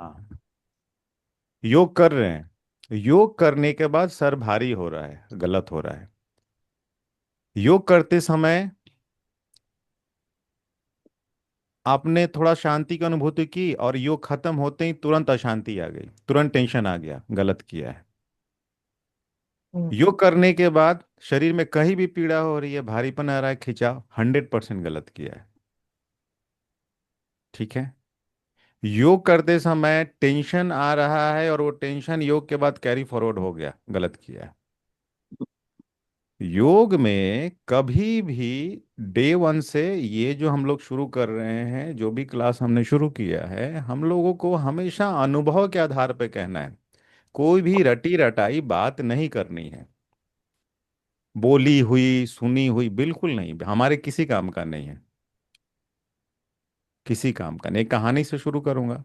हाँ, योग कर रहे हैं, योग करने के बाद सर भारी हो रहा है, गलत हो रहा है। योग करते समय आपने थोड़ा शांति की अनुभूति की और योग खत्म होते ही तुरंत अशांति आ गई, तुरंत टेंशन आ गया, गलत किया है। हम्म। योग करने के बाद शरीर में कहीं भी पीड़ा हो रही है, भारीपन आ रहा है, खिंचाव, 100% गलत किया है। ठीक है। योग करते समय टेंशन आ रहा है और वो टेंशन योग के बाद कैरी फॉरवर्ड हो गया, गलत किया है। योग में कभी भी डे वन से ये जो हम लोग शुरू कर रहे हैं, जो भी क्लास हमने शुरू किया है, हम लोगों को हमेशा अनुभव के आधार पे कहना है। कोई भी रटी रटाई बात नहीं करनी है, बोली हुई सुनी हुई बिल्कुल नहीं, हमारे किसी काम का नहीं है, किसी काम का नहीं। एक कहानी से शुरू करूंगा।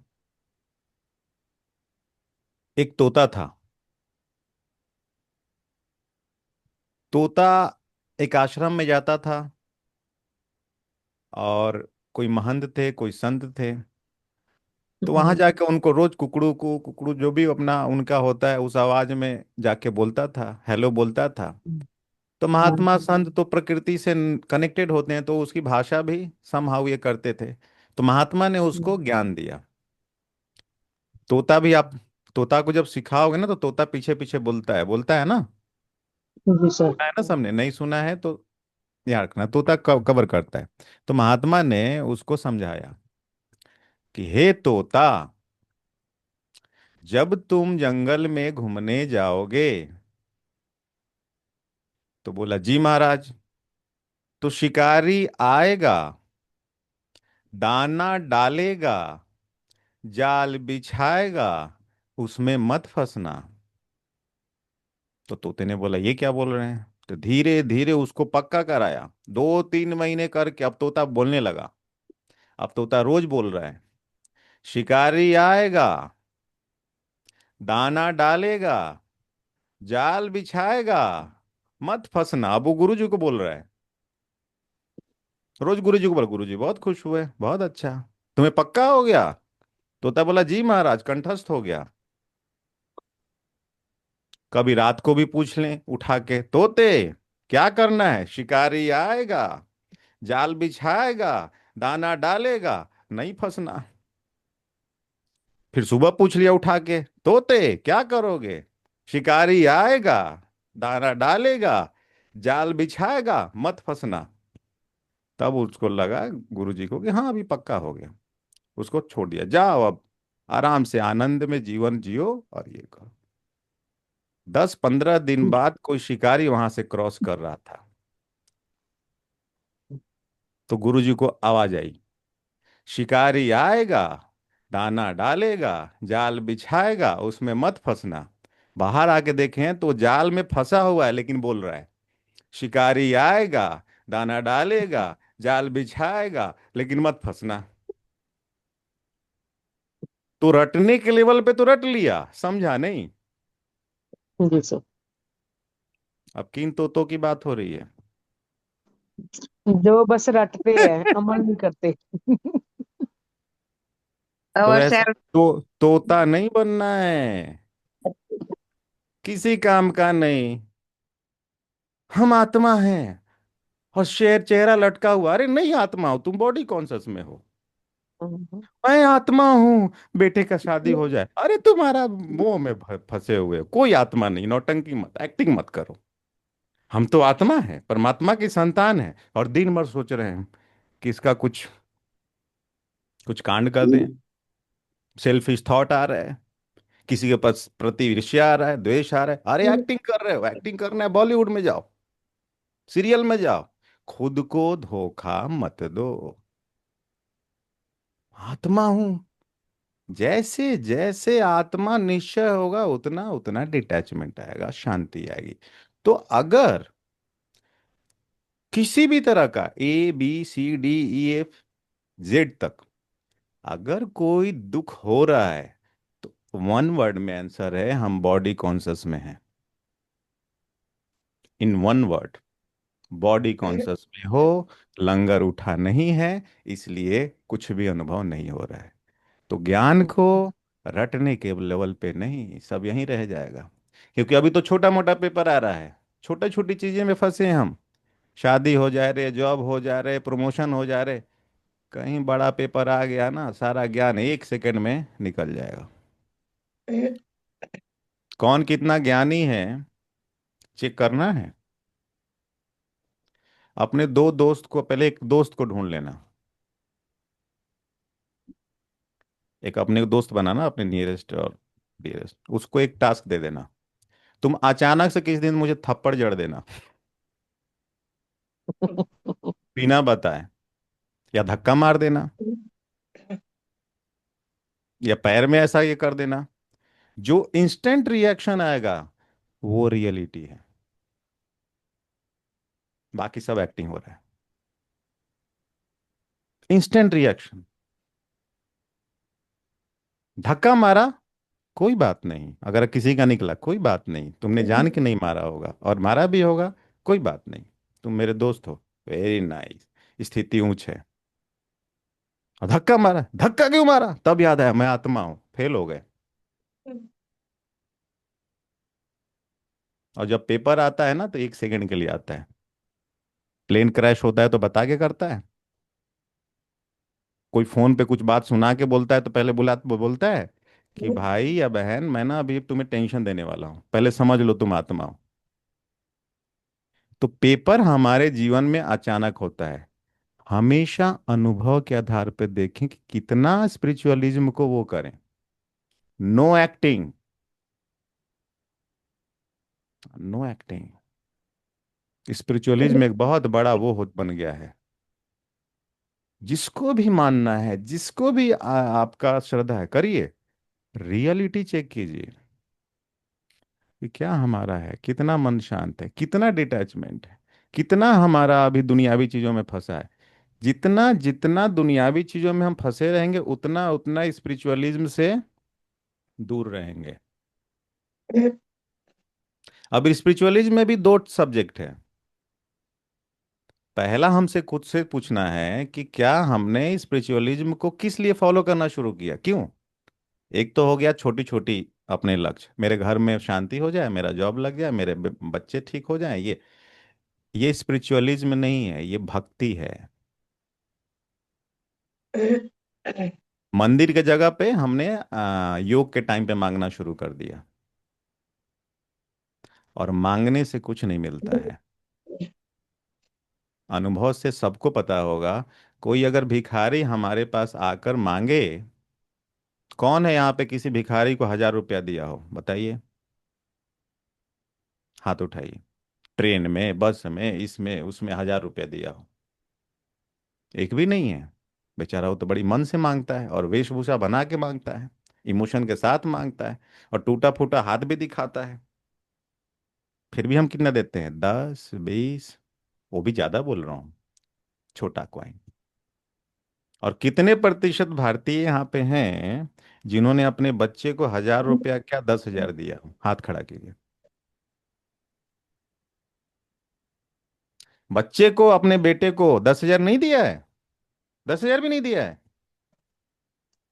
एक तोता था। तोता एक आश्रम में जाता था, और कोई महंत थे, कोई संत थे। तो वहां हम्म। जाके उनको रोज कुकड़ू को कुकड़ू जो भी अपना उनका होता है उस आवाज में जाके बोलता था, हेलो बोलता था। तो महात्मा संत तो प्रकृति से कनेक्टेड होते हैं, तो उसकी भाषा भी समहाउ ये करते थे। तो महात्मा ने उसको ज्ञान दिया। तोता भी आप, तोता को जब सिखाओगे ना तो तोता पीछे पीछे बोलता है ना। जी सर। सुना है ना सबने, नहीं सुना है तो याद रखना, तोता कवर करता है। तो महात्मा ने उसको समझाया कि हे तोता, जब तुम जंगल में घूमने जाओगे, तो बोला जी महाराज, तो शिकारी आएगा, दाना डालेगा, जाल बिछाएगा, उसमें मत फंसना। तो तोते ने बोला ये क्या बोल रहे हैं। तो धीरे धीरे उसको पक्का कराया, 2-3 महीने करके अब तोता बोलने लगा। अब तोता रोज बोल रहा है, शिकारी आएगा, दाना डालेगा, जाल बिछाएगा, मत फंसना। अब वो गुरु जी को बोल रहा है, रोज गुरु जी को बोला। गुरु जी बहुत खुश हुए, बहुत अच्छा, तुम्हें पक्का हो गया। तोता बोला जी महाराज, कंठस्थ हो गया। कभी रात को भी पूछ लें उठा के, तोते क्या करना है, शिकारी आएगा, जाल बिछाएगा, दाना डालेगा, नहीं फंसना। फिर सुबह पूछ लिया उठा के, तोते क्या करोगे, शिकारी आएगा, दाना डालेगा, जाल बिछाएगा, मत फंसना। तब उसको लगा गुरु जी को कि हाँ अभी पक्का हो गया। उसको छोड़ दिया, जाओ अब आराम से आनंद में जीवन जियो और ये करो। 10-15 दिन बाद कोई शिकारी वहां से क्रॉस कर रहा था। तो गुरु जी को आवाज आई, शिकारी आएगा, दाना डालेगा, जाल बिछाएगा, उसमें मत फंसना। बाहर आके देखें तो जाल में फंसा हुआ है लेकिन बोल रहा है, शिकारी आएगा, दाना डालेगा, जाल बिछाएगा, लेकिन मत फंसना। तो रटने के लेवल पे तो रट लिया, समझा नहीं। जी सर। अब किन तोतों की बात हो रही है। जो बस रटते हैं, अमल नहीं करते। तो और ऐसा सर। तो तोता नहीं बनना है, किसी काम का नहीं। हम आत्मा हैं, और शेर चेहरा लटका हुआ, अरे नहीं आत्मा हो तुम, बॉडी कॉन्शस में हो। हम्म। मैं आत्मा हूं, बेटे का शादी हो जाए, अरे तुम्हारा मोह में फंसे हुए हो, कोई आत्मा नहीं, नौटंकी मत, एक्टिंग मत करो। हम तो आत्मा है, परमात्मा की संतान है, और दिन भर सोच रहे हैं कि इसका कुछ कुछ कांड कर दें। सेल्फिश थॉट आ रहा है, किसी के पास प्रति ईर्ष्या आ रहा है, द्वेष आ रहा है, अरे एक्टिंग कर रहे हो, एक्टिंग करना है बॉलीवुड में जाओ, सीरियल में जाओ। खुद को धोखा मत दो। आत्मा हूं, जैसे जैसे आत्मा निश्चय होगा उतना उतना डिटैचमेंट आएगा, शांति आएगी। तो अगर किसी भी तरह का ABCDEF जेड तक अगर कोई दुख हो रहा है, तो वन वर्ड में आंसर है, हम बॉडी कॉन्शस में हैं। In one word, body conscious में हो, लंगर उठा नहीं है, इसलिए कुछ भी अनुभव नहीं हो रहा है। तो ज्ञान को रटने के लेवल पे नहीं, सब यहीं रह जाएगा। क्योंकि अभी तो छोटा मोटा पेपर आ रहा है, छोटा छोटी चीजें में फंसे हैं हम। शादी हो जा रहे, जॉब हो जा रहे, प्रमोशन हो जा रहे। कहीं बड़ा पेपर आ गया ना, सारा ज्ञान 1 सेकंड में निकल जाएगा। कौन कितना ज्ञानी है, चेक करना है। अपने दो दोस्त को, पहले एक दोस्त को ढूंढ लेना। एक अपने दोस्त बनाना, अपने नियरेस्ट और डियरेस्ट, उसको एक टास्क दे देना। तुम अचानक से किसी दिन मुझे थप्पड़ जड़ देना, बिना बताए, या धक्का मार देना, या पैर में ऐसा ये कर देना। जो इंस्टेंट रिएक्शन आएगा वो रियलिटी है, बाकी सब एक्टिंग हो रहा है। Instant reaction. धक्का मारा, कोई बात नहीं, अगर किसी का निकला कोई बात नहीं, तुमने जान के नहीं मारा होगा, और मारा भी होगा कोई बात नहीं, तुम मेरे दोस्त हो, वेरी नाइस, स्थिति ऊंच है। और धक्का मारा, धक्का क्यों मारा, तब याद आया मैं आत्मा हूं, फेल हो गए। और जब पेपर आता है ना तो 1 सेकंड के लिए आता है। प्लेन क्रैश होता है तो बता के करता है। कोई फोन पे कुछ बात सुना के बोलता है तो पहले बोलता है कि भाई या बहन, मैं ना अभी तुम्हें टेंशन देने वाला हूं, पहले समझ लो तुम आत्मा हो। तो पेपर हमारे जीवन में अचानक होता है। हमेशा अनुभव के आधार पर देखें कि कितना स्पिरिचुअलिज्म को वो करें। Know acting, know acting. Spiritualism एक बहुत बड़ा वो हो बन गया है। जिसको भी मानना है, जिसको भी आपका श्रद्धा है, करिए। रियलिटी चेक कीजिए कि क्या हमारा है, कितना मन शांत है, कितना डिटैचमेंट है, कितना हमारा अभी दुनियावी चीजों में फंसा है। जितना जितना दुनियावी चीजों में हम फंसे रहेंगे, उतना उतना स्पिरिचुअलिज्म से दूर रहेंगे। अब स्पिरिचुअलिज्म में भी 2 सब्जेक्ट है। पहला हमसे खुद से पूछना है कि क्या हमने स्पिरिचुअलिज्म को किस लिए फॉलो करना शुरू किया, क्यों। एक तो हो गया छोटी छोटी अपने लक्ष्य, मेरे घर में शांति हो जाए, मेरा जॉब लग जाए, मेरे बच्चे ठीक हो जाएं, ये स्पिरिचुअलिज्म नहीं है, ये भक्ति है। मंदिर के जगह पे हमने योग के टाइम पे मांगना शुरू कर दिया, और मांगने से कुछ नहीं मिलता है। अनुभव से सबको पता होगा, कोई अगर भिखारी हमारे पास आकर मांगे, कौन है यहाँ पे किसी भिखारी को 1,000 रुपया दिया हो, बताइए। हाथ उठाइए। ट्रेन में, बस में, इसमें उसमें 1,000 रुपया दिया हो, एक भी नहीं है। बेचारा वो तो बड़ी मन से मांगता है, और वेशभूषा बना के मांगता है, इमोशन के साथ मांगता है, और टूटा फूटा हाथ भी दिखाता है। फिर भी हम कितना देते हैं, 10, 20, वो भी ज्यादा बोल रहा हूँ, छोटा कॉइन। और कितने प्रतिशत भारतीय यहाँ पे हैं जिन्होंने अपने बच्चे को 1,000 रुपया क्या 10,000 दिया हो, हाथ खड़ा कीजिए। बच्चे को, अपने बेटे को 10,000 नहीं दिया है, 10,000 भी नहीं दिया है।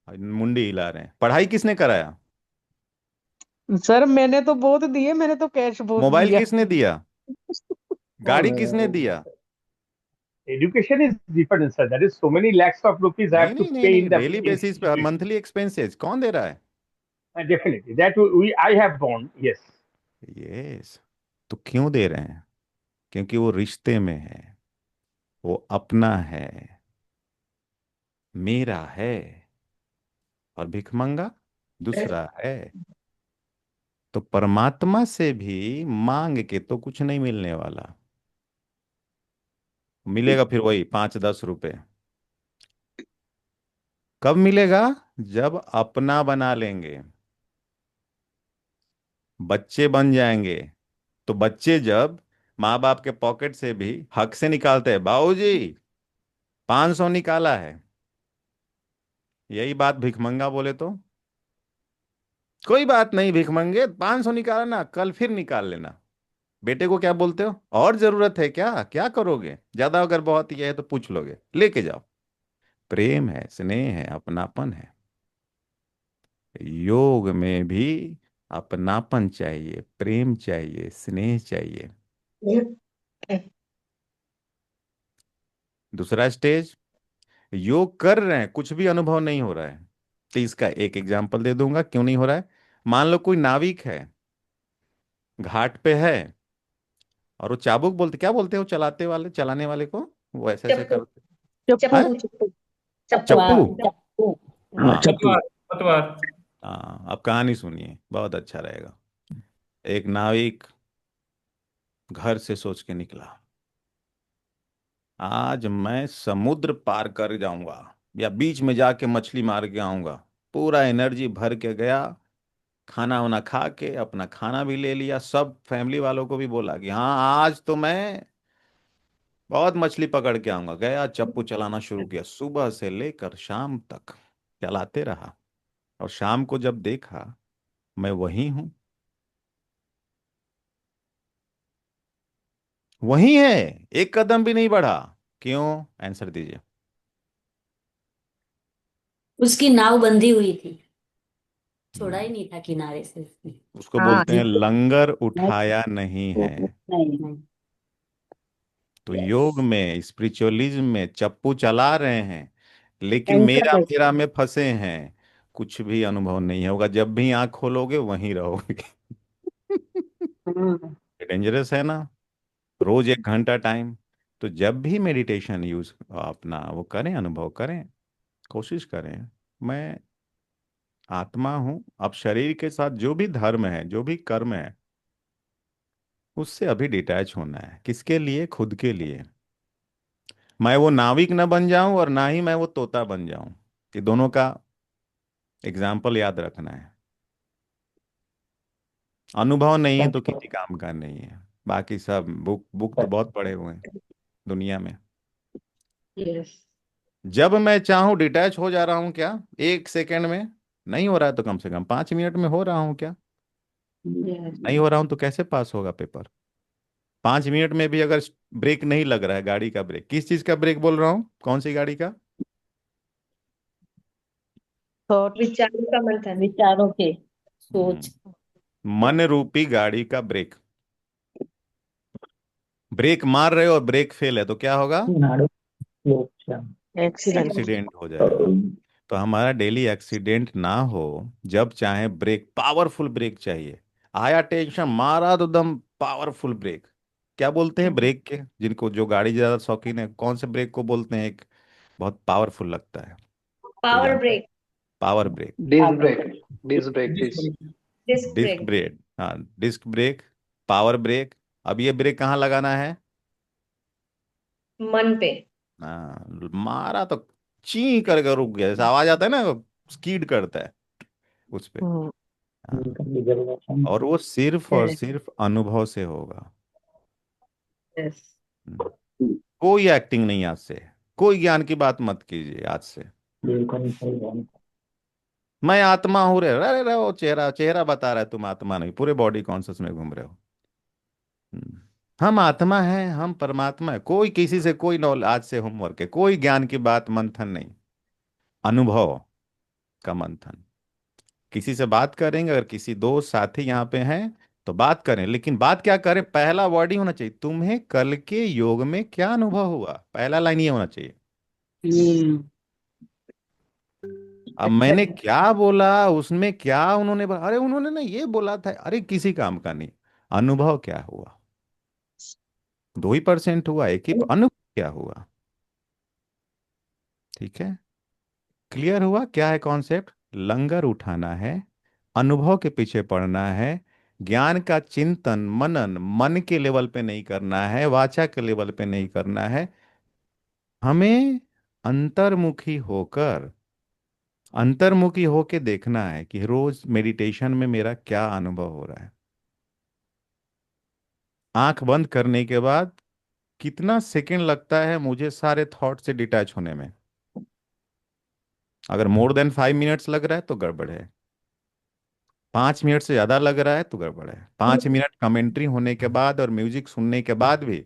मुंडी हिला रहे हैं। पढ़ाई किसने कराया, सर मैंने तो बहुत दिए, मैंने तो कैश बहुत मोबाइल दिया। किसने दिया, No, गाड़ी no, no, किसने no. दिया। Education is different, sir. That is so many lakhs of rupees I नहीं have to नहीं नहीं pay नहीं, in the डेली बेसिस पे, institution. मंथली एक्सपेंसेस कौन दे रहा है। Definitely, that we I have borne. Yes. Yes. तो क्यों दे रहे हैं, क्योंकि वो रिश्ते में है, वो अपना है, मेरा है। और भिखमंगा दूसरा है। तो परमात्मा से भी मांग के तो कुछ नहीं मिलने वाला। मिलेगा फिर वही 5-10 रुपए। कब मिलेगा, जब अपना बना लेंगे, बच्चे बन जाएंगे। तो बच्चे जब माँ बाप के पॉकेट से भी हक से निकालते हैं, बाबूजी 500 निकाला है, यही बात भिखमंगा बोले तो, कोई बात नहीं भिखमंगे, 500 निकाला ना, कल फिर निकाल लेना। बेटे को क्या बोलते हो, और जरूरत है क्या, क्या करोगे, ज्यादा अगर बहुत ही है तो पूछ लोगे, लेके जाओ। प्रेम है, स्नेह है, अपनापन है। योग में भी अपनापन चाहिए, प्रेम चाहिए, स्नेह चाहिए। दूसरा स्टेज, योग कर रहे हैं, कुछ भी अनुभव नहीं हो रहा है। तो इसका एक एग्जांपल दे दूंगा क्यों नहीं हो रहा है। मान लो कोई नाविक है, घाट पे है, और वो चाबुक बोलते, क्या बोलते हैं वो चलाते वाले, चलाने वाले को, वो ऐसे ऐसे चप्पू करते चप्पू। हैं। चप्पू चप्पू। चप्पू। हाँ। चप्पू। पतवार पतवार। हाँ, अब कहानी सुनिए, बहुत अच्छा रहेगा। एक नाविक घर से सोच के निकला, आज मैं समुद्र पार कर जाऊंगा, या बीच में जाके मछली मार के आऊंगा। पूरा एनर्जी भर के गया, खाना वाना खा के अपना खाना भी ले लिया, सब फैमिली वालों को भी बोला कि हाँ आज तो मैं बहुत मछली पकड़ के आऊंगा। गया, चप्पू चलाना शुरू किया, सुबह से लेकर शाम तक चलाते रहा। और शाम को जब देखा, मैं वही हूं, वही है, एक कदम भी नहीं बढ़ा। क्यों? आंसर दीजिए। उसकी नाव बंधी हुई थी, छोड़ा ही हम्म, नहीं था किनारे से उसने। उसको हाँ। बोलते हैं लंगर नहीं उठाया नहीं है। नहीं। तो यस। योग में, स्पिरिचुअलिज्म में चप्पू चला रहे हैं, लेकिन एंकर मेरा बस। मेरा में फंसे हैं। कुछ भी अनुभव नहीं होगा, जब भी आंख खोलोगे वहीं रहोगे। हाँ। डेंजरस है ना। रोज 1 घंटा टाइम, तो जब भी मेडिटेशन यूज अपना वो करें, अनुभव करें, कोशिश करें, मैं आत्मा हूं। अब शरीर के साथ जो भी धर्म है, जो भी कर्म है, उससे अभी डिटैच होना है। किसके लिए? खुद के लिए। मैं वो नाविक न बन जाऊं और ना ही मैं वो तोता बन जाऊं। ये दोनों का एग्जाम्पल याद रखना है। अनुभव नहीं है तो किसी काम का नहीं है। बाकी सब बुक बुक तो बहुत पढ़े हुए हैं दुनिया में। यस। जब मैं चाहूं डिटैच हो जा रहा हूं क्या? 1 सेकंड में। नहीं हो रहा है तो कम से कम 5 मिनट में हो रहा हूं क्या? यस। नहीं हो रहा हूं तो कैसे पास होगा पेपर? 5 मिनट में भी अगर ब्रेक नहीं लग रहा है, गाड़ी का ब्रेक, किस चीज का ब्रेक बोल रहा हूं, कौन सी गाड़ी का? थॉट। विचारों का मंथन, विचारों के सोच। हम्म, मन रूपी गाड़ी का ब्रेक। ब्रेक मार रहे हो और ब्रेक फेल है तो क्या होगा? नाड़ू लोचा। एक्सीडेंट। एक्सीडेंट हो जाएगा। तो हमारा डेली एक्सीडेंट ना हो, जब चाहे ब्रेक, पावरफुल ब्रेक चाहिए। आया टेंशन, मारा तो दम पावरफुल ब्रेक। क्या बोलते हैं ब्रेक के, जिनको जो गाड़ी ज्यादा शौकीन है, कौन से ब्रेक को बोलते हैं? एक बहुत पावरफुल लगता है, कोई पावर जानता है? Brake. Power brake. Disc brake. Disc brake disc. Disc disc brake. Brake, हाँ, डिस्क ब्रेक, पावर ब्रेक। अब ये ब्रेक कहाँ लगाना है? मन पे। हाँ, मारा तो ची करके रुक गया, जैसे आवाज आता है ना, स्कीड करता है उस पे। हम्म। हाँ, और वो सिर्फ और सिर्फ अनुभव से होगा। यस। हम्म, कोई एक्टिंग नहीं आज से, कोई ज्ञान की बात मत कीजिए आज से। बिल्कुल सही बात। मैं आत्मा हूँ रे, अरे रे, वो चेहरा चेहरा बता रहा है, तुम आत्मा नहीं, पूरे बॉडी कॉन्शियस में घूम रहे हो। हम्म, हम आत्मा हैं, हम परमात्मा है। कोई किसी से कोई नॉलेज आज से होमवर्क है, कोई ज्ञान की बात मंथन नहीं, अनुभव का मंथन। किसी से बात करेंगे, अगर किसी दोस्त साथी यहाँ पे हैं तो बात करें, लेकिन बात क्या करें? पहला वर्ड ही होना चाहिए, तुम्हें कल के योग में क्या अनुभव हुआ, पहला लाइन ये होना चाहिए। हम्म। अब मैंने क्या बोला, उसमें क्या उन्होंने बोला, अरे उन्होंने ना ये बोला था, अरे किसी काम का नहीं। अनुभव क्या हुआ? 2% हुआ, एक ही अनुभव क्या हुआ? ठीक है, क्लियर हुआ क्या है कॉन्सेप्ट? लंगर उठाना है, अनुभव के पीछे पड़ना है। ज्ञान का चिंतन मनन मन के लेवल पे नहीं करना है, वाचा के लेवल पे नहीं करना है। हमें अंतर्मुखी होकर, अंतर्मुखी होके देखना है कि रोज मेडिटेशन में मेरा क्या अनुभव हो रहा है। आंख बंद करने के बाद कितना सेकंड लगता है मुझे सारे थॉट से डिटैच होने में? अगर मोर देन 5 मिनट्स लग रहा है तो गड़बड़ है। 5 मिनट से ज्यादा लग रहा है तो गड़बड़ है। 5 मिनट कमेंट्री होने के बाद और म्यूजिक सुनने के बाद भी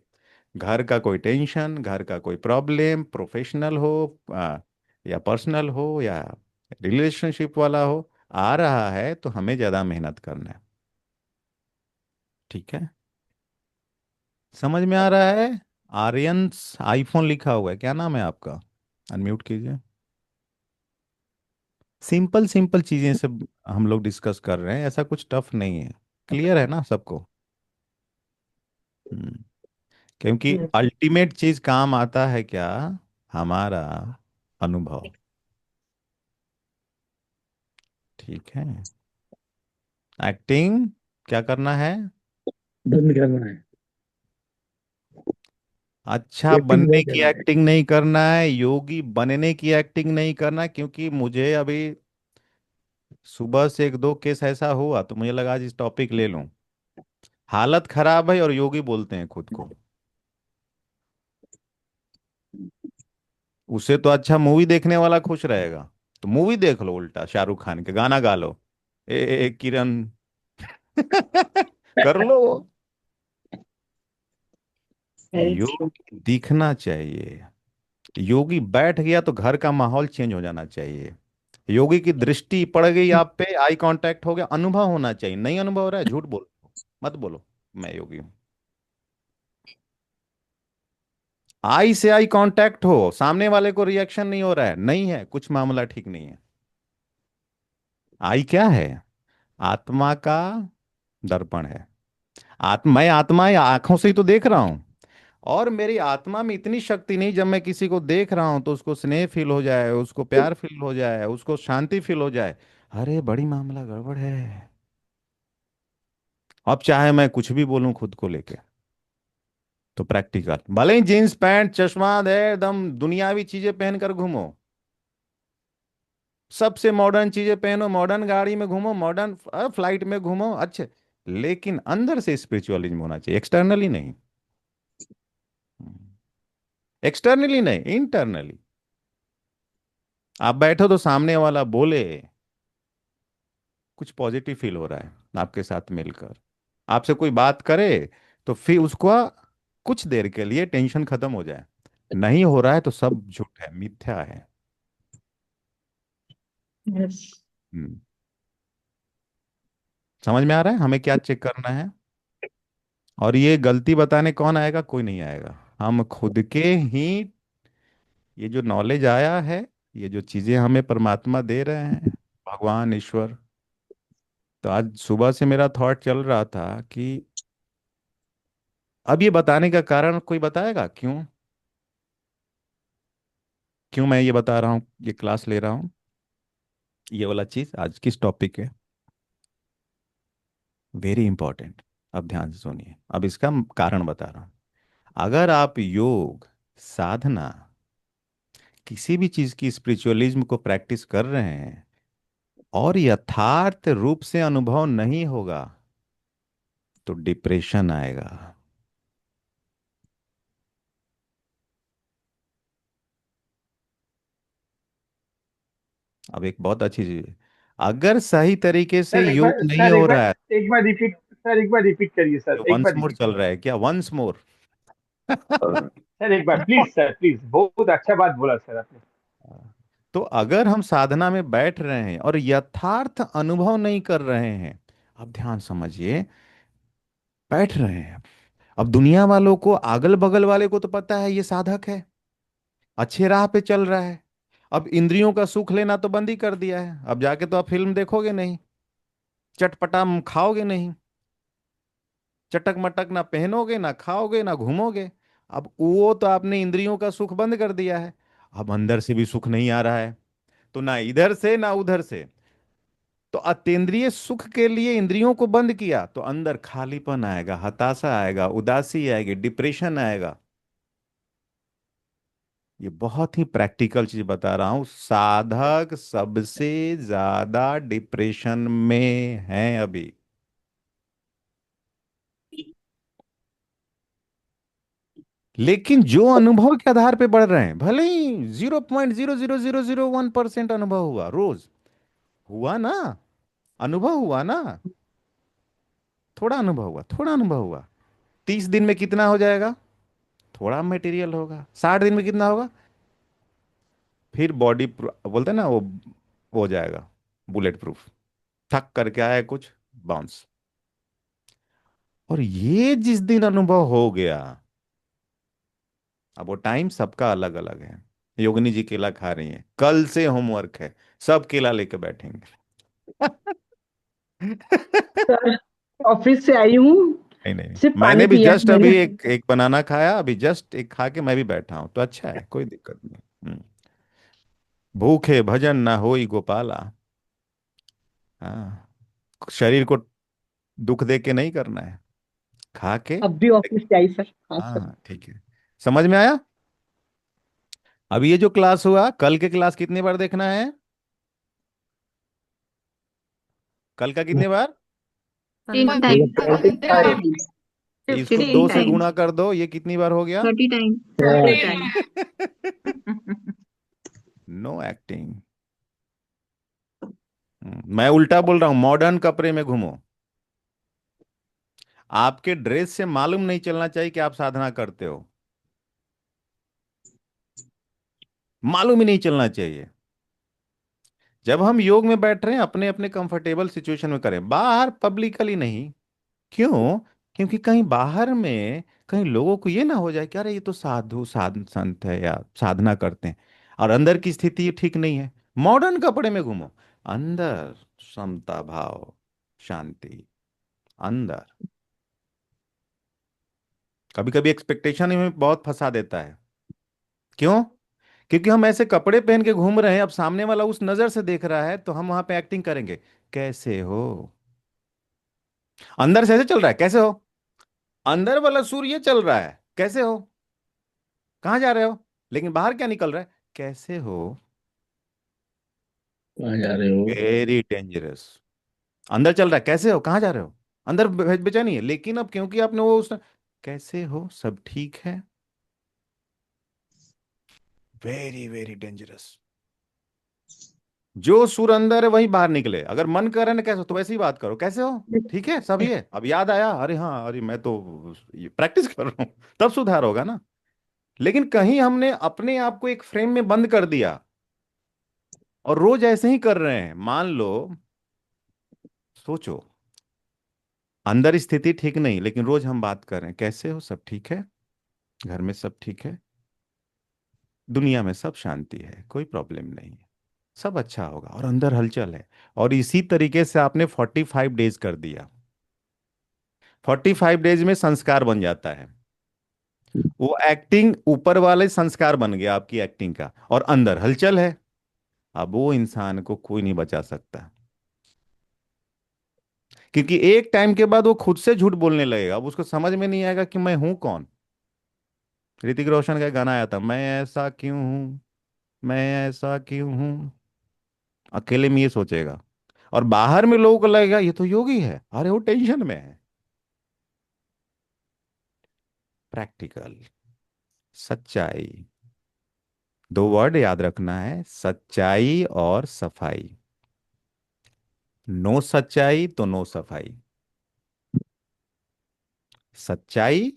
घर का कोई टेंशन, घर का कोई प्रॉब्लम, प्रोफेशनल हो या पर्सनल हो या रिलेशनशिप वाला हो, आ रहा है तो हमें ज्यादा मेहनत करना है। ठीक है, समझ में आ रहा है? आर्यंस आईफोन लिखा हुआ है, क्या नाम है आपका? अनम्यूट कीजिए। सिंपल सिंपल चीजें सब हम लोग डिस्कस कर रहे हैं, ऐसा कुछ टफ नहीं है। क्लियर है ना सबको? हम्म, क्योंकि अल्टीमेट चीज काम आता है क्या? हमारा अनुभव। ठीक है, एक्टिंग क्या करना है? बंद करना है। अच्छा एक्टिंग बनने नहीं की करना है। एक्टिंग नहीं करना है, योगी बनने की एक्टिंग नहीं करना, क्योंकि मुझे अभी सुबह से एक दो केस ऐसा हुआ तो मुझे लगा आज इस टॉपिक ले लूं। हालत खराब है और योगी बोलते हैं खुद को। उससे तो अच्छा मूवी देखने वाला खुश रहेगा। तो मूवी देख लो, उल्टा शाहरुख खान के गाना गा लो। किरण कर लो। योग दिखना चाहिए। योगी बैठ गया तो घर का माहौल चेंज हो जाना चाहिए। योगी की दृष्टि पड़ गई आप पे, आई कांटेक्ट हो गया, अनुभव होना चाहिए। नहीं अनुभव हो रहा है, झूठ बोलो, मत बोलो मैं योगी हूं। आई से आई कांटेक्ट हो, सामने वाले को रिएक्शन नहीं हो रहा है, नहीं है, कुछ मामला ठीक नहीं है। आई क्या है? आत्मा का दर्पण है। मैं आत्मा या आंखों से ही तो देख रहा हूं। और मेरी आत्मा में इतनी शक्ति नहीं, जब मैं किसी को देख रहा हूं तो उसको स्नेह फील हो जाए, उसको प्यार फील हो जाए, उसको शांति फील हो जाए। अरे बड़ी मामला गड़बड़ है। अब चाहे मैं कुछ भी बोलूं खुद को लेके, तो प्रैक्टिकल भले ही जींस पैंट चश्मा दे एकदम दुनियावी चीजें पहनकर घूमो, सबसे मॉडर्न चीजें पहनो, मॉडर्न गाड़ी में घूमो, मॉडर्न फ्लाइट में घूमो, अच्छे, लेकिन अंदर से स्पिरिचुअलिज्म होना चाहिए, एक्सटर्नली नहीं। एक्सटर्नली नहीं, इंटरनली। आप बैठो तो सामने वाला बोले, कुछ पॉजिटिव फील हो रहा है आपके साथ मिलकर, आपसे कोई बात करे, तो फिर उसको कुछ देर के लिए टेंशन खत्म हो जाए। नहीं हो रहा है तो सब झूठ है, मिथ्या है। हम्म, समझ में आ रहा है हमें क्या चेक करना है? और ये गलती बताने कौन आएगा? कोई नहीं आएगा। हम खुद के ही, ये जो नॉलेज आया है, ये जो चीजें हमें परमात्मा दे रहे हैं, भगवान ईश्वर। तो आज सुबह से मेरा थॉट चल रहा था कि अब ये बताने का कारण कोई बताएगा क्यों? क्यों मैं ये बता रहा हूँ, ये क्लास ले रहा हूँ, ये वाला चीज आज किस टॉपिक है? Very important. अब ध्यान से सुनिए, अब इसका कारण बता रहा हूँ। अगर आप योग, साधना, किसी भी चीज की स्पिरिचुअलिज्म को प्रैक्टिस कर रहे हैं और यथार्थ रूप से अनुभव नहीं होगा, तो डिप्रेशन आएगा। अब एक बहुत अच्छी चीज है, अगर सही तरीके से सर एक योग बार नहीं सर हो एक रहा है, बार एक बार रिपीट सर एक बार रिपीट करिए सर, तो एक वंस बार मोर रिपीट चल करिए। रहा है क्या? Once more. सर एक बार प्लीज सर, प्लीज, बहुत अच्छा बात बोला सर आपने। तो अगर हम साधना में बैठ रहे हैं और यथार्थ अनुभव नहीं कर रहे हैं, अब ध्यान समझिए, बैठ रहे हैं, अब दुनिया वालों को, अगल बगल वाले को तो पता है ये साधक है, अच्छे राह पे चल रहा है। अब इंद्रियों का सुख लेना तो बंद ही कर दिया है, अब जाके तो आप फिल्म देखोगे नहीं, चटपटा खाओगे नहीं, चटक मटक ना पहनोगे, ना खाओगे, ना घूमोगे। अब वो तो आपने इंद्रियों का सुख बंद कर दिया है। अब अंदर से भी सुख नहीं आ रहा है, तो ना इधर से ना उधर से। तो अतीन्द्रिय सुख के लिए इंद्रियों को बंद किया तो अंदर खालीपन आएगा, हताशा आएगा, उदासी आएगी, डिप्रेशन आएगा। ये बहुत ही प्रैक्टिकल चीज बता रहा हूं, साधक सबसे ज्यादा डिप्रेशन में है अभी। लेकिन जो अनुभव के आधार पे बढ़ रहे हैं, भले ही 0.00001% अनुभव हुआ रोज, हुआ ना, अनुभव हुआ ना, थोड़ा अनुभव हुआ, थोड़ा अनुभव हुआ, 30 दिन में कितना हो जाएगा? थोड़ा मटेरियल होगा। 60 दिन में कितना होगा? फिर बॉडी बोलते हैं ना वो हो जाएगा बुलेट प्रूफ। थक करके आए कुछ, बाउंस। और ये जिस दिन अनुभव हो गया, अब वो टाइम सबका अलग अलग है। योगिनी जी केला खा रही हैं, कल से होमवर्क है, सब केला लेके बैठेंगे। सर ऑफिस से आई हूँ, नहीं नहीं, सिर्फ मैंने पानी भी पिया है जस्ट मैंने। अभी एक एक बनाना खाया, अभी जस्ट एक खा के मैं भी बैठा हूं, तो अच्छा है, कोई दिक्कत नहीं। भूखे भजन ना होई गोपाला। हाँ, शरीर को दुख दे के नहीं करना है, खा के। अब भी ऑफिस से आई सर। हाँ हाँ सर। हाँ, ठीक है, समझ में आया। अभी ये जो क्लास हुआ, कल के क्लास कितनी बार देखना है? कल का कितनी बार? 15 times. इसको 15 दो से times. गुणा कर दो, ये कितनी बार हो गया? 30 times. हाँ, 30 times. Know acting. मैं उल्टा बोल रहा हूं, मॉडर्न कपड़े में घूमो। आपके ड्रेस से मालूम नहीं चलना चाहिए कि आप साधना करते हो, मालूम ही नहीं चलना चाहिए। जब हम योग में बैठ रहे हैं, अपने अपने कंफर्टेबल सिचुएशन में करें, बाहर पब्लिकली नहीं। क्यों? क्योंकि कहीं बाहर में कहीं लोगों को ये ना हो जाए कि अरे ये तो साधु संत है या साधना करते हैं, और अंदर की स्थिति ठीक नहीं है। मॉडर्न कपड़े में घूमो, अंदर समता भाव, शांति, अंदर। कभी कभी एक्सपेक्टेशन हमें बहुत फंसा देता है। क्यों? क्योंकि हम ऐसे कपड़े पहन के घूम रहे हैं, अब सामने वाला उस नजर से देख रहा है, तो हम वहां पे एक्टिंग करेंगे, कैसे हो। अंदर से ऐसे चल रहा है, कैसे हो। अंदर वाला सूर ये चल रहा है, कैसे हो, कहाँ जा रहे हो। लेकिन बाहर क्या निकल रहा है, कैसे हो। कहाँ जा रहे हो? Very dangerous. अंदर चल रहा है, कैसे हो, कहाँ जा रहे हो। अंदर बेचैनी है, लेकिन अब क्योंकि आपने वो उस, कैसे हो, सब ठीक है। Very very dangerous. जो सुर अंदर है वही बाहर निकले। अगर मन कर रहा है ना कैसे हो, तो वैसे ही बात करो, कैसे हो, ठीक है, सब ये अब याद आया, अरे हाँ, अरे मैं तो प्रैक्टिस कर रहा हूँ, तब सुधार होगा ना। लेकिन कहीं हमने अपने आप को एक फ्रेम में बंद कर दिया, और रोज ऐसे ही कर रहे हैं। मान लो, सोचो, अंदर स्थिति ठीक नहीं, लेकिन रोज हम बात कर रहे हैं, कैसे हो, सब ठीक है, घर में सब ठीक है, दुनिया में सब शांति है, कोई प्रॉब्लम नहीं है, सब अच्छा होगा, और अंदर हलचल है। और इसी तरीके से आपने 45 डेज कर दिया। 45 डेज में संस्कार बन जाता है। वो एक्टिंग ऊपर वाले संस्कार बन गया आपकी एक्टिंग का, और अंदर हलचल है। अब वो इंसान को कोई नहीं बचा सकता, क्योंकि एक टाइम के बाद वो खुद से झूठ बोलने लगेगा। अब उसको समझ में नहीं आएगा कि मैं हूं कौन। ऋतिक रोशन का एक गाना आया था, मैं ऐसा क्यों हूं, मैं ऐसा क्यों हूं। अकेले में ये सोचेगा, और बाहर में लोगों को लगेगा ये तो योगी है, अरे वो टेंशन में है। प्रैक्टिकल, सच्चाई, दो वर्ड याद रखना है, सच्चाई और सफाई। नो सच्चाई तो नो सफाई। सच्चाई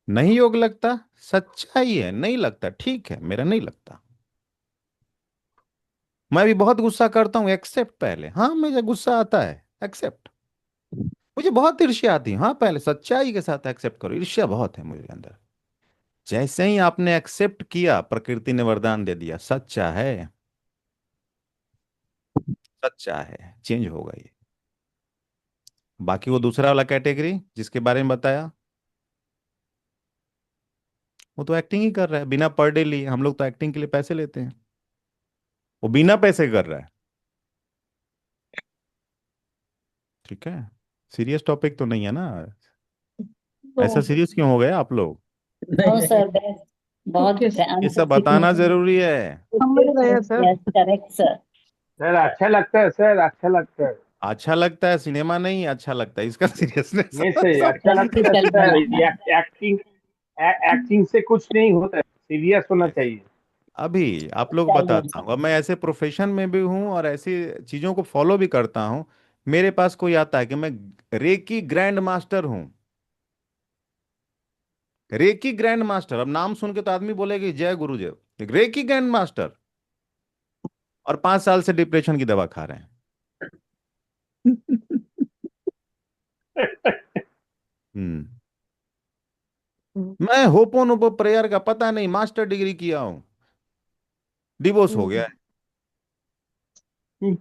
नहीं योग लगता, सच्चाई है नहीं लगता, ठीक है, मेरा नहीं लगता। मैं भी बहुत गुस्सा करता हूं, एक्सेप्ट पहले, हाँ मुझे गुस्सा आता है, एक्सेप्ट। मुझे बहुत ईर्ष्या आती है, हाँ पहले सच्चाई के साथ एक्सेप्ट करो, ईर्ष्या बहुत है मुझे अंदर। जैसे ही आपने एक्सेप्ट किया, प्रकृति ने वरदान दे दिया, सच्चा है, सच्चा है, चेंज होगा ये। बाकी वो दूसरा वाला कैटेगरी जिसके बारे में बताया, वो तो एक्टिंग ही कर रहा है बिना पर डे लिए। हम लोग तो एक्टिंग के लिए पैसे लेते हैं, वो बिना पैसे कर रहा है। ठीक है, सीरियस टॉपिक तो नहीं है ना। ऐसा तो सीरियस क्यों हो गए आप लोग? नो नहीं, सर, बहुत ओके ये ध्यान से सब बताना सीखना। जरूरी है। समझ रहे हैं sir. Yes, correct sir. Sir अच्छा लगता है, सर अच्छा लगता है। अच्छा लगता है, सिनेमा नहीं अच्छा लगता है, इसका सीरियसनेस। नहीं सही, अच्छा लगता है प्रैक्टिकल सर। बनाना है। एक्टिंग, एक्टिंग से कुछ नहीं होता है, सीरियस होना चाहिए। अभी आप लोग चाहिए बताता सर। हूँ, अब मैं ऐसे प्रोफेशन में भी हूँ और ऐसी चीजों को फॉलो भी करता हूँ। मेरे पास कोई आता है कि मैं रेकी ग्रैंड मास्टर हूँ, रेकी ग्रैंड मास्टर, अब नाम सुन के तो आदमी बोलेगा जय गुरुदेव, रेकी ग्रैंड मास्टर, और 5 साल से डिप्रेशन की दवा खा रहे हैं। हम्म। हम्म, मैं होपोनोपो प्रेयर का पता नहीं मास्टर डिग्री किया हूं, डिवोर्स हो गया है। हम्म,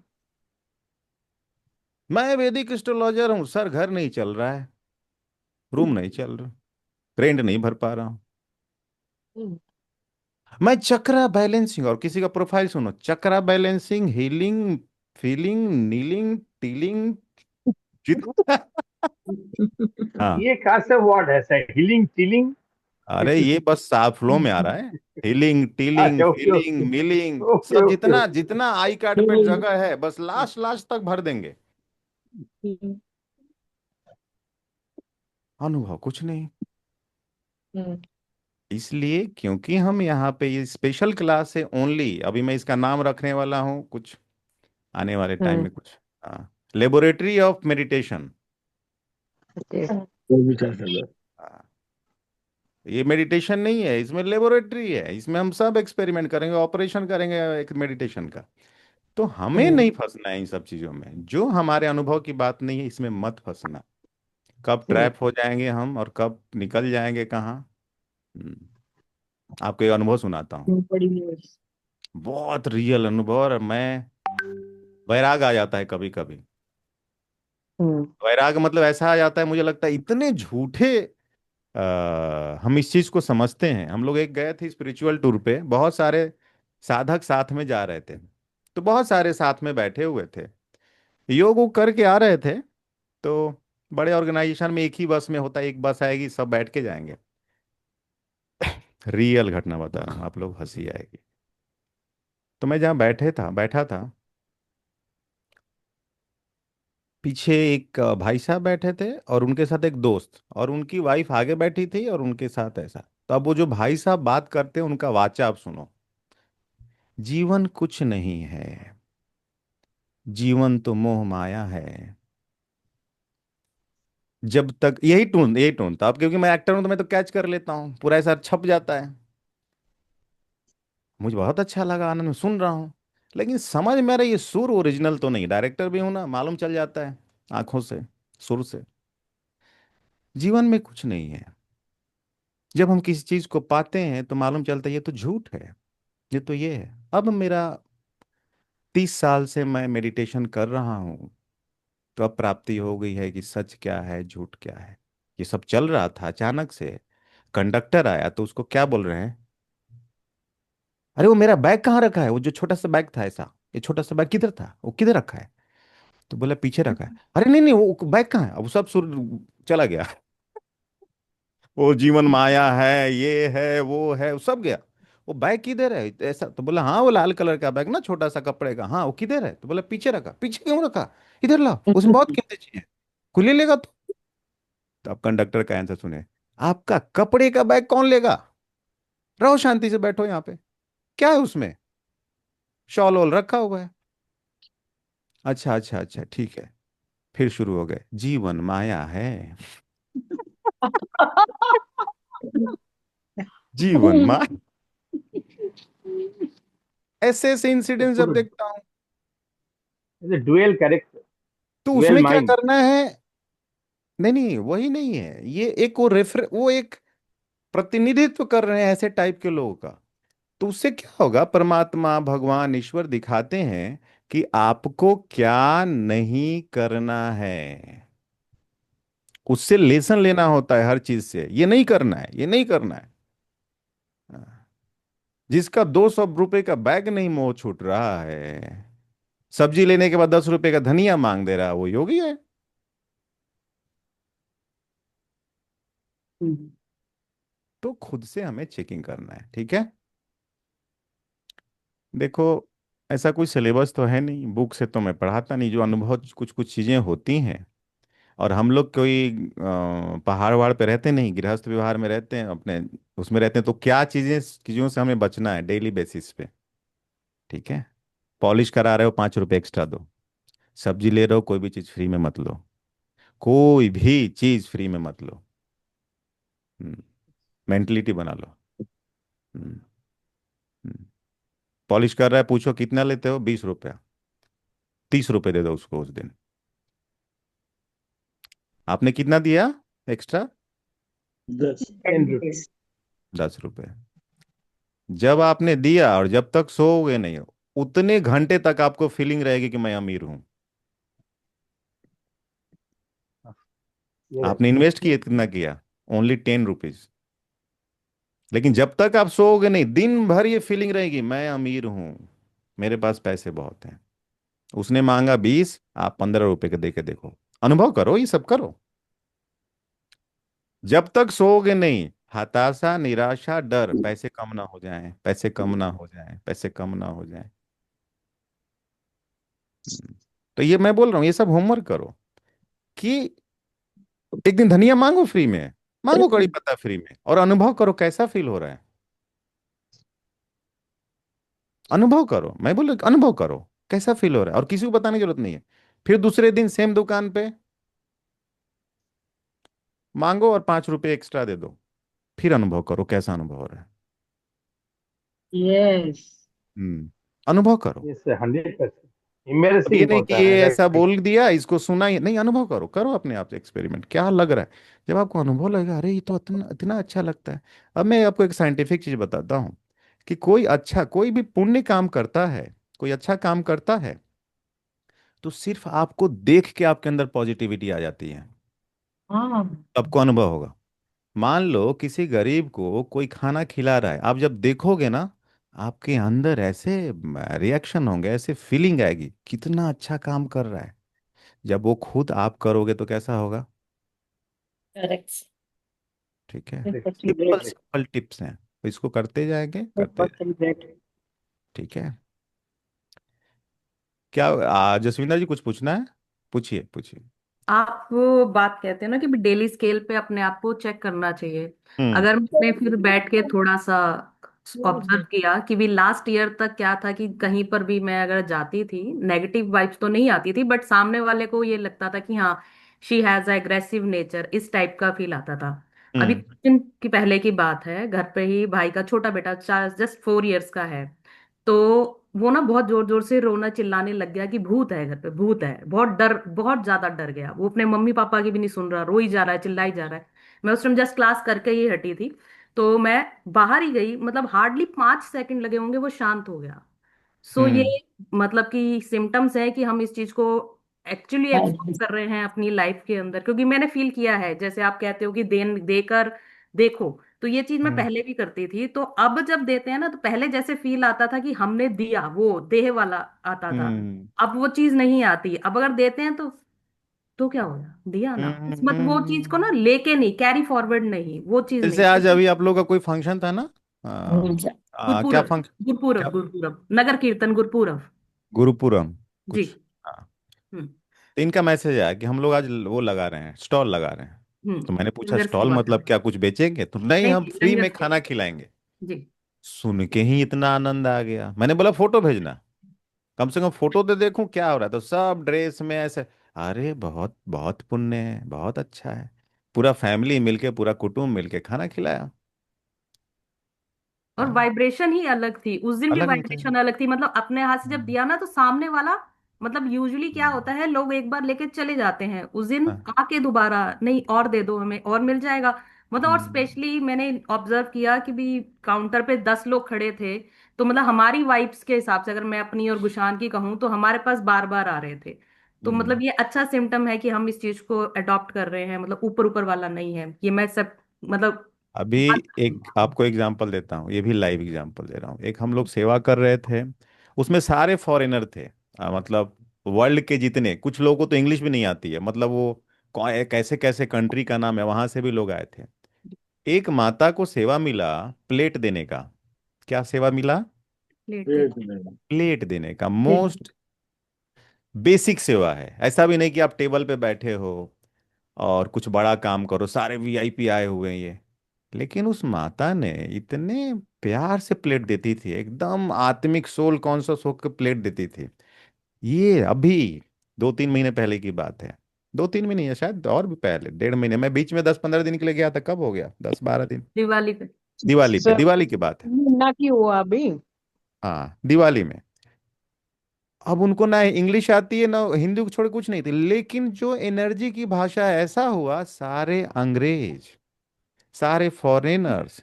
मैं वैदिक एस्ट्रोलॉजर हूं सर, घर नहीं चल रहा है, रूम नहीं चल रहा, रेंट नहीं भर पा रहा हूं। हम्म, मैं चक्रा बैलेंसिंग, और किसी का प्रोफाइल सुनो, chakra balancing, healing, feeling, kneeling, टीलिंग, जितना हाँ। ये कहाँ से वर्ड है सर, हीलिंग टीलिंग? अरे ये बस साफ फ्लो में आ रहा है। हीलिंग, टीलिंग, अच्छा, okay feeling, okay milling, okay सब ओके जितना ओके। जितना आई कार्ड पे जगह है बस लास्ट लास्ट तक भर देंगे। हम्म, अनुभव कुछ नहीं। हम्म, इसलिए क्योंकि हम यहाँ पे ये स्पेशल क्लास है ओनली, अभी मैं इसका नाम रखने वाला हूँ कुछ आने वाले टाइम हम्म, में कुछ, हाँ, लेबोरेटरी ऑफ मेडिटेशन। ओके, कोई भी कर सकता है। ये मेडिटेशन नहीं है, इसमें लेबोरेटरी है, इसमें हम सब एक्सपेरिमेंट करेंगे, ऑपरेशन करेंगे एक मेडिटेशन का। तो हमें हम्म, नहीं फंसना है इन सब चीजों में, जो हमारे अनुभव की बात नहीं है इसमें मत फंसना। कब ठीक, ट्रैप हो जाएंगे हम और कब निकल जाएंगे कहाँ। आपको एक अनुभव सुनाता हूँ, बड़ी न्यूज। बहुत रियल अनुभव, और मैं वैराग आ जाता है कभी कभी। हम्म, वैराग मतलब ऐसा आ जाता है, मुझे लगता है इतने झूठे हम इस चीज को समझते हैं। हम लोग एक गए थे स्पिरिचुअल टूर पे, बहुत सारे साधक साथ में जा रहे थे, तो बहुत सारे साथ में बैठे हुए थे, योग वो करके आ रहे थे। तो बड़े ऑर्गेनाइजेशन में एक ही बस में होता है, एक बस आएगी सब बैठ के जाएंगे। रियल घटना बता रहा हूँ, आप लोग हंसी आएगी। तो मैं जहाँ बैठा था, पीछे एक भाई साहब बैठे थे और उनके साथ एक दोस्त, और उनकी वाइफ आगे बैठी थी और उनके साथ ऐसा। तो अब वो जो भाई साहब बात करते हैं उनका वाचा आप सुनो। जीवन कुछ नहीं है, जीवन तो मोह माया है। जब तक यही टोन था, अब क्योंकि मैं एक्टर हूं तो मैं तो कैच कर लेता हूँ, पूरा ऐसा छप जाता है। मुझे बहुत अच्छा लगा, आनंद में सुन रहा हूँ, लेकिन समझ मेरा ये सुर ओरिजिनल तो नहीं, डायरेक्टर भी हूं ना, मालूम चल जाता है आंखों से, सुर से। जीवन में कुछ नहीं है। जब हम किसी चीज को पाते हैं तो मालूम चलता है ये तो झूठ है, ये तो ये है। अब मेरा 30 साल से मैं मेडिटेशन कर रहा हूँ, तो अब प्राप्ति हो गई है कि सच क्या है झूठ क्या है। ये सब चल रहा था, अचानक से कंडक्टर आया तो उसको क्या बोल रहे हैं, अरे वो मेरा बैग कहाँ रखा है, वो जो छोटा सा बैग था ऐसा, ये छोटा सा बैग किधर था, वो किधर रखा है। तो बोला पीछे रखा है। अरे नहीं नहीं वो बैग कहाँ है, अब सब सुर चला गया। वो जीवन माया है, ये है वो है, वो सब गया। वो बैग किधर है ऐसा, तो बोला हाँ वो लाल कलर का बैग ना छोटा सा कपड़े का, हाँ वो किधर है, तो बोला पीछे रखा। पीछे क्यों रखा, इधर लाओ, उसमें बहुत कीमती चीज है, खुले लेगा तो अब कंडक्टर का आंसर सुने, आपका कपड़े का बैग कौन लेगा, रहो शांति से बैठो यहाँ पे, क्या है उसमें, शॉल वॉल रखा हुआ है। अच्छा अच्छा अच्छा ठीक है। फिर शुरू हो गए, जीवन माया है, जीवन माया। ऐसे ऐसे इंसिडेंट जब देखता हूं, डुएल करेक्ट, तो डुएल उसमें क्या माइंड। करना है। नहीं नहीं वही नहीं है, ये एक वो एक प्रतिनिधित्व कर रहे हैं ऐसे टाइप के लोगों का। तो उससे क्या होगा, परमात्मा भगवान ईश्वर दिखाते हैं कि आपको क्या नहीं करना है। उससे लेसन लेना होता है हर चीज से, ये नहीं करना है, ये नहीं करना है। हाँ। जिसका 200 रुपए का बैग नहीं मोह छूट रहा है, सब्जी लेने के बाद 10 रुपए का धनिया मांग दे रहा है, वो योगी है। हम्म, तो खुद से हमें चेकिंग करना है, ठीक है। देखो, ऐसा कोई सिलेबस तो है नहीं, बुक से तो मैं पढ़ाता नहीं, जो अनुभव कुछ कुछ चीजें होती हैं। और हम लोग कोई पहाड़ वहाड़ पे रहते नहीं, गृहस्थ व्यवहार में रहते हैं अपने, उसमें रहते हैं, तो क्या चीजें चीजों से हमें बचना है डेली बेसिस पे, ठीक है। पॉलिश करा रहे हो 5 रुपए एक्स्ट्रा दो, सब्जी ले रहे हो कोई भी चीज फ्री में मत लो, कोई भी चीज फ्री में मत लो। मेंटलिटी बना लो। हम्म, हम्म। पॉलिश कर रहा है, पूछो कितना लेते हो, 20 रुपया, 30 रुपए दे दो उसको उस दिन। आपने कितना दिया एक्स्ट्रा? 10। 10 rupees. 10 रुपए। जब आपने दिया और जब तक सोओगे नहीं उतने घंटे तक आपको फीलिंग रहेगी कि मैं अमीर हूं। Yes. आपने इन्वेस्ट किया कितना किया? Only 10 rupees. लेकिन जब तक आप सोओगे नहीं दिन भर ये फीलिंग रहेगी मैं अमीर हूं, मेरे पास पैसे बहुत हैं। उसने मांगा 20, आप 15 रुपए के दे के देखो। अनुभव करो, ये सब करो। जब तक सोओगे नहीं हताशा निराशा डर, पैसे कम ना हो जाएं, पैसे कम ना हो जाएं, पैसे कम ना हो जाएं। तो ये मैं बोल रहा हूँ ये सब होमवर्क करो कि एक दिन धनिया मांगो फ्री में, मांगो कड़ी पत्ता फ्री में और अनुभव करो कैसा फील हो रहा है। अनुभव करो, मैं बोल रहा अनुभव करो कैसा फील हो रहा है, और किसी को बताने की जरूरत नहीं है। फिर दूसरे दिन सेम दुकान पे मांगो और 5 रुपए एक्स्ट्रा दे दो, फिर अनुभव करो कैसा अनुभव हो रहा है। यस। अनुभव करो। Yes, 100%. अब ये Immersing नहीं कि होता है, ये ऐसा right? बोल दिया इसको सुना ही नहीं, अनुभव करो, करो अपने आप से एक्सपेरिमेंट क्या लग रहा है। जब आपको अनुभव लगेगा अरे ये तो इतना इतना अच्छा लगता है। अब मैं आपको एक साइंटिफिक चीज बताता हूँ कि कोई भी पुण्य काम करता है, कोई अच्छा काम करता है तो सिर्फ आपको देख के आपके अंदर पॉजिटिविटी आ जाती है, हाँ। आपको अनुभव होगा। मान लो किसी गरीब को कोई खाना खिला रहा है, आप जब देखोगे ना आपके अंदर ऐसे रिएक्शन होंगे, ऐसे फीलिंग आएगी कितना अच्छा काम कर रहा है। जब वो खुद आप करोगे तो कैसा होगा? करेक्ट। ठीक है। Correct. Simple Correct. Simple tips हैं, तो इसको करते जाएंगे करते जाएंगे। ठीक है। क्या जसविंदर जी कुछ पूछना है? पूछिए पूछिए। आप वो बात कहते हैं ना कि डेली स्केल पे अपने आप को चेक करना चाहिए। हम्म। अगर मैंने फिर बैठ के थोड़ा सा ऑब्जर्व किया कि भी लास्ट ईयर तक क्या था कि कहीं पर भी मैं अगर जाती थी नेगेटिव वाइब्स तो नहीं आती थी, बट सामने वाले को ये लगता था कि हाँ शी हैज एग्रेसिव नेचर, इस टाइप का फील आता था। अभी हम्म। कुछ दिन की पहले की बात है, घर पे ही भाई का छोटा बेटा जस्ट 4 इयर्स का है, तो वो ना बहुत जोर जोर से रोना चिल्लाने लग गया कि भूत है घर पे, भूत है। बहुत डर, बहुत ज्यादा डर गया वो, अपने मम्मी पापा की भी नहीं सुन रहा, रो ही जा रहा है, चिल्ला ही जा रहा है। मैं उस टाइम जस्ट क्लास करके ही हटी थी, तो मैं बाहर ही गई, मतलब हार्डली 5 सेकंड लगे होंगे, वो शांत हो गया। सो ये हम्म। मतलब कि सिम्टम्स है कि हम इस चीज को एक्चुअली एब्सॉर्ब कर रहे हैं अपनी लाइफ के अंदर, क्योंकि मैंने फील किया है जैसे आप कहते हो कि देन देकर देखो, तो ये चीज मैं Hmm. पहले भी करती थी। तो अब जब देते हैं ना तो पहले जैसे फील आता था कि हमने दिया, वो देह वाला आता था। हम्म। अब वो चीज नहीं आती। अब अगर देते हैं तो क्या होगा, दिया ना, बस मत वो चीज को ना हम्म। लेके नहीं, कैरी फॉरवर्ड नहीं, वो चीज जैसे नहीं। आज अभी आप लोग का कोई फंक्शन था ना? क्या गुरपुरब, फंक्शन? गुरपुरब, क्या? गुरपुरब, नगर कीर्तन गुरपुरब। गुरुपुरम जी। कुछ? हाँ। हम्म। तो इनका मैसेज आया कि हम लोग आज वो लगा रहे हैं, स्टॉल लगा रहे हैं। तो मैंने पूछा लंगर स्टॉल सेवा कर मतलब रहे क्या कुछ बेचेंगे? तो नहीं, हैं। हम नहीं, फ्री लंगर में सेवा। खाना खिलाएंगे। जी। सुन के ही इतना आनंद आ गया, मैंने बोला फोटो भेजना, कम से कम फोटो तो देखूं क्या हो रहा है। तो सब ड्रेस में ऐसे, अरे बहुत बहुत पुण्य है, बहुत अच्छा है। पूरा फैमिली मिलके, पूरा कुटुंब मिलके खाना खिलाया। और हाँ, वाइब्रेशन ही अलग थी उस दिन भी, अलग ही थे। वाइब्रेशन अलग थी। मतलब अपने हाथ से जब हम्म। दिया ना तो सामने वाला, मतलब यूजुअली क्या हम्म। होता है लोग एक बार लेके चले जाते हैं, उस दिन हाँ। आके दोबारा नहीं, और दे दो हमें और मिल जाएगा। मतलब और हम्म। स्पेशली मैंने ऑब्जर्व किया कि भी काउंटर पे 10 लोग खड़े थे, तो मतलब हमारी वाइब्स के हिसाब से अगर मैं अपनी और गुशान की कहूँ तो हमारे पास बार बार आ रहे थे। तो हम्म। मतलब ये अच्छा सिम्टम है कि हम इस चीज को अडॉप्ट कर रहे हैं, मतलब ऊपर ऊपर वाला नहीं है ये, मैं सब मतलब अभी एक आपको एग्जांपल देता हूँ, ये भी लाइव एग्जांपल दे रहा हूँ। एक हम लोग सेवा कर रहे थे, उसमें सारे फॉरेनर थे। मतलब वर्ल्ड के जितने, कुछ लोगों को तो इंग्लिश भी नहीं आती है, मतलब वो कैसे कैसे कंट्री का नाम है, वहां से भी लोग आए थे। एक माता को सेवा मिला प्लेट देने का। क्या सेवा मिला? लेट पेट देते में। प्लेट देने का। हैं। मोस्ट बेसिक सेवा है। ऐसा भी नहीं कि आप टेबल पे बैठे हो और कुछ बड़ा काम करो, सारे वीआईपी आए हुए हैं ये। लेकिन उस माता ने इतने प्यार से प्लेट देती थी, एकदम आत्मिक सोल कॉन्शियस होकर प्लेट देती थी। ये अभी 2-3 महीने पहले की बात है। 2-3 महीने या शायद और भी पहले, 1.5 महीने। मैं बीच में 10-15 दिन के लिए गया था, कब हो गया, 10-12 दिन। दिवाली पे। दिवाली पे, सर दिवाली की बात है। महीना की हुआ अभी। हाँ, दिवाली में। अब उनको ना इंग्लिश आती है ना हिंदी को छोड़ कुछ नहीं थी, लेकिन जो एनर्जी की भाषा ऐसा हुआ, सारे अंग्रेज, सारे फॉरेनर्स,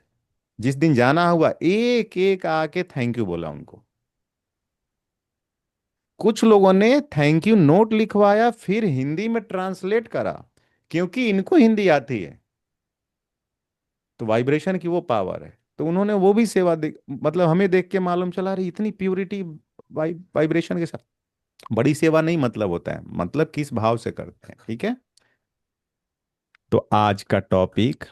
जिस दिन जाना हुआ एक एक आके थैंक यू बोला उनको। कुछ लोगों ने थैंक यू नोट लिखवाया, फिर हिंदी में ट्रांसलेट करा, क्योंकि इनको हिंदी आती है। तो वाइब्रेशन की वो पावर है। तो उन्होंने वो भी सेवा मतलब हमें देख के मालूम चला रही इतनी प्यूरिटी वाइब्रेशन के साथ। बड़ी सेवा नहीं मतलब होता है, मतलब किस भाव से करते हैं। ठीक है। तो आज का टॉपिक